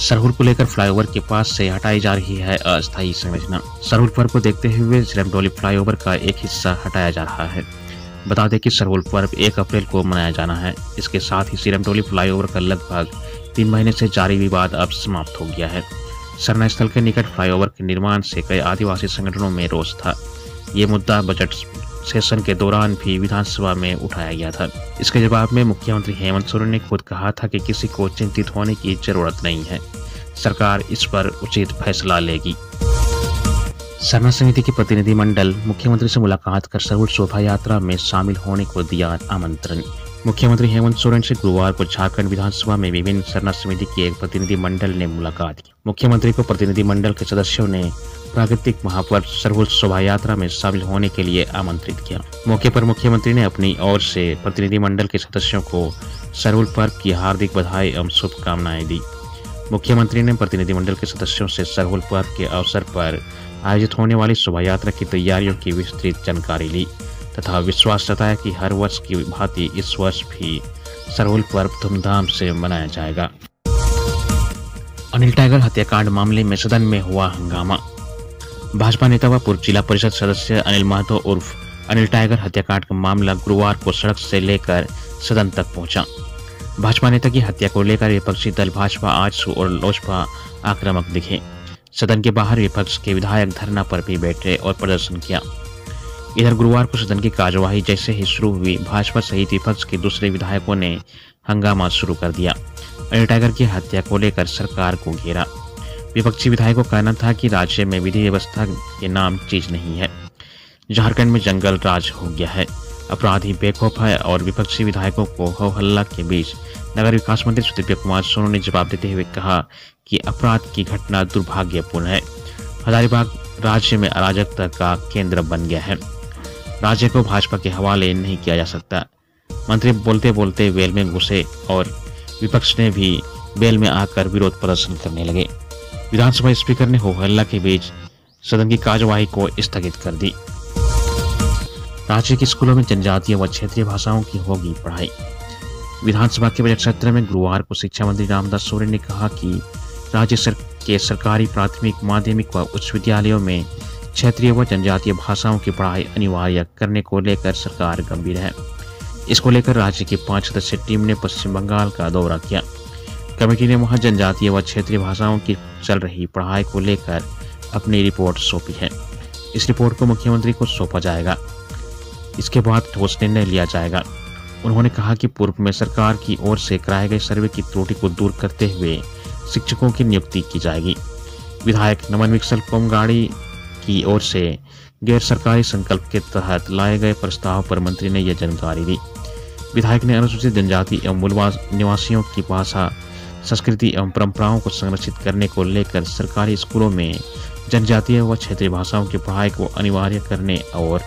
सरहुल को लेकर फ्लाईओवर के पास से हटाई जा रही है अस्थायी संरचना। सरहुल पर्व को देखते हुए सिरमडोली फ्लाईओवर का एक हिस्सा हटाया जा रहा है। बता दें कि सरहुल पर्व 1 अप्रैल को मनाया जाना है। इसके साथ ही सिरमडोली फ्लाईओवर का लगभग 3 महीने से जारी विवाद अब समाप्त हो गया है। सरना स्थल के निकट फ्लाईओवर के निर्माण से कई आदिवासी संगठनों में रोष था। ये मुद्दा बजट सेशन के दौरान भी विधानसभा में उठाया गया था। इसके जवाब में मुख्यमंत्री हेमंत सोरेन ने खुद कहा था कि किसी को चिंतित होने की जरूरत नहीं है, सरकार इस पर उचित फैसला लेगी। सरना समिति के प्रतिनिधिमंडल मुख्यमंत्री से मुलाकात कर सरहुल शोभा यात्रा में शामिल होने को दिया आमंत्रण। मुख्यमंत्री हेमंत सोरेन से गुरुवार को झारखंड विधानसभा में विभिन्न सरना समिति के एक प्रतिनिधिमंडल ने मुलाकात की। मुख्यमंत्री को प्रतिनिधिमंडल के सदस्यों ने प्राकृतिक महापर्व सरहुल शोभा यात्रा में शामिल होने के लिए आमंत्रित किया। मौके पर मुख्यमंत्री ने अपनी ओर से प्रतिनिधिमंडल के सदस्यों को सरहुल पर्व की हार्दिक बधाई एवं शुभकामनाएं दी। मुख्यमंत्री ने प्रतिनिधिमंडल के सदस्यों से सरहुल पर्व के अवसर पर आयोजित होने वाली शोभा यात्रा की तैयारियों की विस्तृत जानकारी ली तथा विश्वास जताया कि हर वर्ष की भांति इस वर्ष भी सरहुल पर्व धूमधाम से मनाया जाएगा। अनिल टाइगर हत्याकांड मामले में सदन में हुआ हंगामा। भाजपा नेता व पूर्व जिला परिषद सदस्य अनिल महतो उर्फ अनिल टाइगर हत्याकांड का मामला गुरुवार को सड़क से लेकर सदन तक पहुंचा। भाजपा नेता की हत्या को लेकर विपक्षी दल भाजपा आजसू और लोजपा आक्रामक दिखे। सदन के बाहर विपक्ष के विधायक धरना पर भी बैठे और प्रदर्शन किया। इधर गुरुवार को सदन की कार्यवाही जैसे ही शुरू हुई, भाजपा सहित विपक्ष के दूसरे विधायकों ने हंगामा शुरू कर दिया। अनिल टाइगर की हत्या को लेकर सरकार को घेरा। विपक्षी विधायकों का कहना था कि राज्य में विधि व्यवस्था के नाम चीज नहीं है, झारखंड में जंगल राज हो गया है, अपराधी बेखौफ है। और विपक्षी विधायकों को हो हल्ला के बीच नगर विकास मंत्री सुदीप्य कुमार सोनू ने जवाब देते हुए कहा कि अपराध की घटना दुर्भाग्यपूर्ण है। हजारीबाग राज्य में अराजकता का केंद्र बन गया है, राज्य को भाजपा के हवाले नहीं किया जा सकता। मंत्री बोलते बोलते वेल में घुसे और विपक्ष ने भी वेल में आकर विरोध प्रदर्शन करने लगे। विधानसभा स्पीकर ने हो हल्ला के बीच सदन की कार्यवाही को स्थगित कर दी। राज्य के स्कूलों में जनजातीय व क्षेत्रीय भाषाओं की होगी पढ़ाई। विधानसभा के बजट सत्र में गुरुवार को शिक्षा मंत्री रामदास सोरेन ने कहा कि राज्य के सरकारी प्राथमिक, माध्यमिक व उच्च विद्यालयों में क्षेत्रीय व जनजातीय भाषाओं की पढ़ाई अनिवार्य करने को लेकर सरकार गंभीर है। इसको लेकर राज्य की 5 सदस्यीय टीम ने पश्चिम बंगाल का दौरा किया। कमेटी ने वहां जनजातीय व क्षेत्रीय भाषाओं की चल रही पढ़ाई को लेकर अपनी रिपोर्ट सौंपी है। इस रिपोर्ट को मुख्यमंत्री को सौंपा जाएगा। इसके बाद ठोस निर्णय लिया जाएगा। उन्होंने कहा कि पूर्व में सरकार की ओर से कराए गए सर्वे की त्रुटि को दूर करते हुए शिक्षकों की नियुक्ति की जाएगी। विधायक नमन विकसल कोमगाड़ी की ओर से गैर सरकारी संकल्प के तहत लाए गए प्रस्ताव पर मंत्री ने यह जानकारी दी। विधायक ने अनुसूचित जनजाति एवं मूल निवासियों की भाषा, संस्कृति एवं परंपराओं को संरक्षित करने को लेकर सरकारी स्कूलों में जनजातीय व क्षेत्रीय भाषाओं की पढ़ाई को अनिवार्य करने और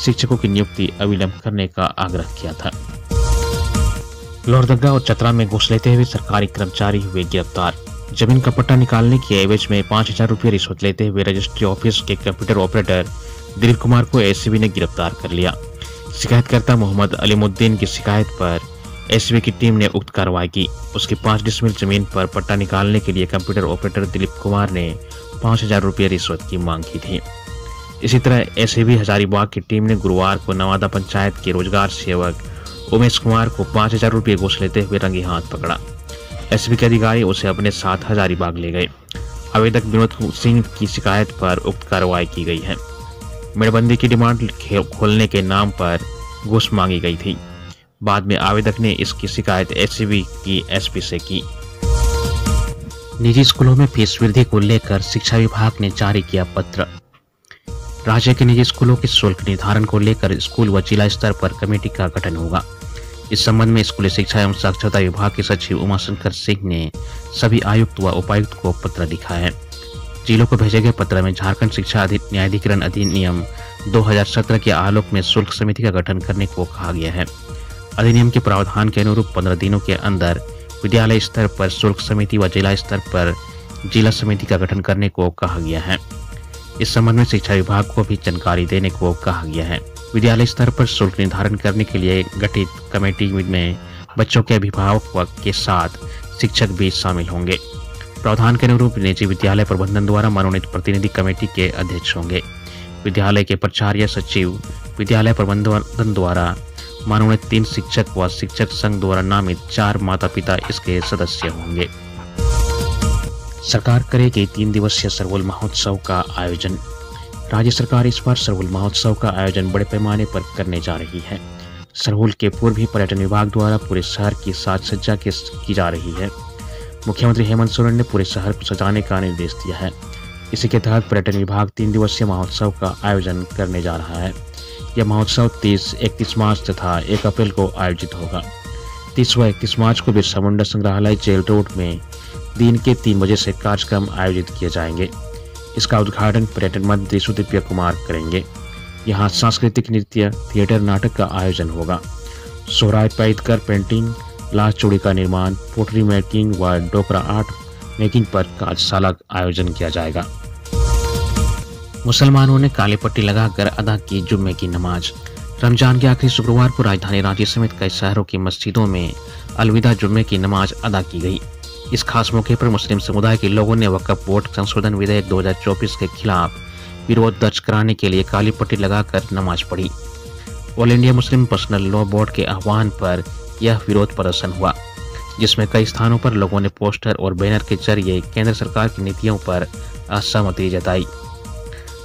शिक्षकों की नियुक्ति अविलंब करने का आग्रह किया था। लोहरदगा और चतरा में घूस लेते हुए सरकारी कर्मचारी हुए गिरफ्तार। जमीन का पट्टा निकालने के एवज में 5000 रुपये रिश्वत लेते हुए रजिस्ट्री ऑफिस के कंप्यूटर ऑपरेटर दिलीप कुमार को एसीबी ने गिरफ्तार कर लिया। शिकायतकर्ता मोहम्मद अलीमुद्दीन की शिकायत पर एसीबी की टीम ने उक्त कार्रवाई की। उसकी 5 डिसमिल जमीन पर पट्टा निकालने के लिए कंप्यूटर ऑपरेटर दिलीप कुमार ने 5000 रुपये रिश्वत की मांग की थी। इसी तरह एसीबी हजारीबाग की टीम ने गुरुवार को नवादा पंचायत के रोजगार सेवक उमेश कुमार को 5000 रुपये घूस लेते हुए रंगे हाथ पकड़ा। एसीबी के अधिकारी उसे अपने साथ हजारीबाग ले गए। आवेदक विनोद सिंह की शिकायत पर उक्त कार्रवाई की गई है। मेड़बंदी की डिमांड खोलने के नाम पर घूस मांगी गई थी। बाद में आवेदक ने इसकी शिकायत एसीबी की एसपी से की। निजी स्कूलों में फीस वृद्धि को लेकर शिक्षा विभाग ने जारी किया पत्र। राज्य के निजी स्कूलों के शुल्क निर्धारण को लेकर स्कूल व जिला स्तर पर कमेटी का गठन होगा। इस संबंध में स्कूली शिक्षा एवं साक्षरता विभाग के सचिव उमाशंकर सिंह ने सभी आयुक्त व उपायुक्त को पत्र लिखा है। जिलों को भेजे गए पत्र में झारखंड शिक्षा न्यायाधिकरण अधिनियम 2017 के आलोक में शुल्क समिति का गठन करने को कहा गया है। अधिनियम के प्रावधान के अनुरूप 15 दिनों के अंदर विद्यालय स्तर पर शुल्क समिति व जिला स्तर पर जिला समिति का गठन करने को कहा गया है। इस संबंध में शिक्षा विभाग को भी जानकारी देने को कहा गया है। विद्यालय स्तर पर शुल्क निर्धारण करने के लिए गठित कमेटी में बच्चों के अभिभावक के साथ शिक्षक भी शामिल होंगे। प्रावधान के अनुरूप निजी विद्यालय प्रबंधन द्वारा मनोनीत प्रतिनिधि कमेटी के अध्यक्ष होंगे। विद्यालय के प्राचार्य, सचिव, विद्यालय प्रबंधन द्वारा मनोनीत 3 शिक्षक व शिक्षक संघ द्वारा नामित 4 माता पिता इसके सदस्य होंगे। सरकार करेगी 3 दिवसीय सरहुल महोत्सव का आयोजन। राज्य सरकार इस बार सरहुल महोत्सव का आयोजन बड़े पैमाने पर करने जा रही है। सरहुल के पूर्व ही पर्यटन विभाग द्वारा पूरे शहर की साज सज्जा की जा रही है। मुख्यमंत्री हेमंत सोरेन ने पूरे शहर को सजाने का निर्देश दिया है। इसी के तहत पर्यटन विभाग 3 दिवसीय महोत्सव का आयोजन करने जा रहा है। यह महोत्सव 30, 31 मार्च तथा 1 अप्रैल को आयोजित होगा। 30 व 31 मार्च को बिरसा मुंडा संग्रहालय, जेल रोड में दिन के 3 बजे से कार्यक्रम आयोजित किए जाएंगे। इसका उद्घाटन पर्यटन मंत्री सुदीप्य कुमार करेंगे। यहाँ सांस्कृतिक नृत्य, थिएटर, नाटक का आयोजन होगा। सोहराय पैदकर पेंटिंग, लाश चूड़ी का निर्माण, पोटरी मेकिंग व डोकरा आर्ट मेकिंग पर कार्यशाला आयोजन किया जाएगा। मुसलमानों ने काली पट्टी लगाकर अदा की जुम्मे की नमाज। रमजान के आखिरी शुक्रवार को राजधानी रांची समेत कई शहरों की मस्जिदों में अलविदा जुम्मे की नमाज अदा की गई। इस खास मौके पर मुस्लिम समुदाय के लोगों ने वक्फ बोर्ड संशोधन विधेयक 2024 के खिलाफ विरोध दर्ज कराने के लिए काली पट्टी लगाकर नमाज पढ़ी। All India Muslim personal law board के आह्वान पर यह विरोध प्रदर्शन हुआ, जिसमें कई स्थानों पर लोगों ने पोस्टर और बैनर के जरिए केंद्र सरकार की नीतियों पर असहमति जताई।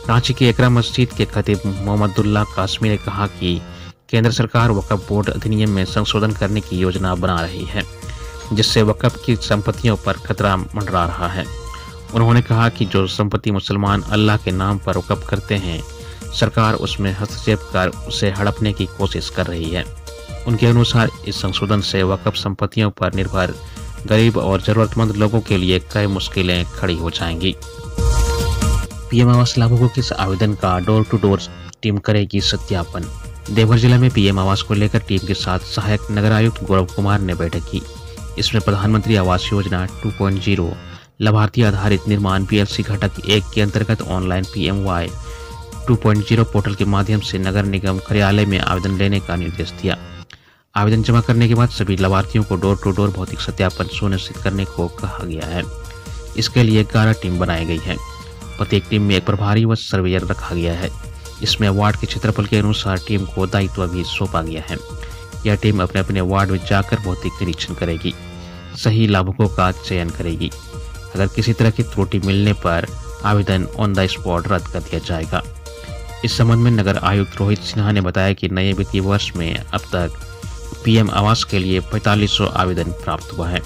रांची की एकरा मस्जिद के खतीब मोहम्मदुल्लाह कासमी ने कहा कि केंद्र सरकार वक्फ बोर्ड अधिनियम में संशोधन करने की योजना बना रही है, जिससे वक्फ की संपत्तियों पर खतरा मंडरा रहा है। उन्होंने कहा कि जो संपत्ति मुसलमान अल्लाह के नाम पर वक्फ करते हैं, सरकार उसमें हस्तक्षेप कर उसे हड़पने की कोशिश कर रही है। उनके अनुसार इस संशोधन से वक्फ संपत्तियों पर निर्भर गरीब और जरूरतमंद लोगों के लिए कई मुश्किलें खड़ी हो जाएंगी। पीएम आवास लाभुकों के आवेदन का डोर टू डोर टीम करेगी सत्यापन। देवघर जिला में पीएम आवास को लेकर टीम के साथ सहायक नगर आयुक्त गौरव कुमार ने बैठक की। इसमें प्रधानमंत्री आवास योजना 2.0 लाभार्थी आधारित निर्माण पीएलसी घटक 1 के अंतर्गत ऑनलाइन PMY 2.0 पोर्टल के माध्यम से नगर निगम कार्यालय में आवेदन लेने का निर्देश दिया। आवेदन जमा करने के बाद सभी लाभार्थियों को डोर टू डोर भौतिक सत्यापन सुनिश्चित करने को कहा गया है। इसके लिए 11 टीम बनाई गई है। प्रत्येक टीम में एक प्रभारी व सर्वेयर रखा गया है। इसमें वार्ड के क्षेत्रफल के अनुसार टीम को दायित्व भी सौंपा गया है। यह टीम अपने अपने वार्ड में जाकर भौतिक निरीक्षण करेगी, सही लाभुकों का चयन करेगी। अगर किसी तरह की त्रुटि मिलने पर आवेदन ऑन द स्पॉट रद्द कर दिया जाएगा। इस संबंध में नगर आयुक्त रोहित सिन्हा ने बताया कि नए वित्तीय वर्ष में अब तक पीएम आवास के लिए 4500 आवेदन प्राप्त हुआ है।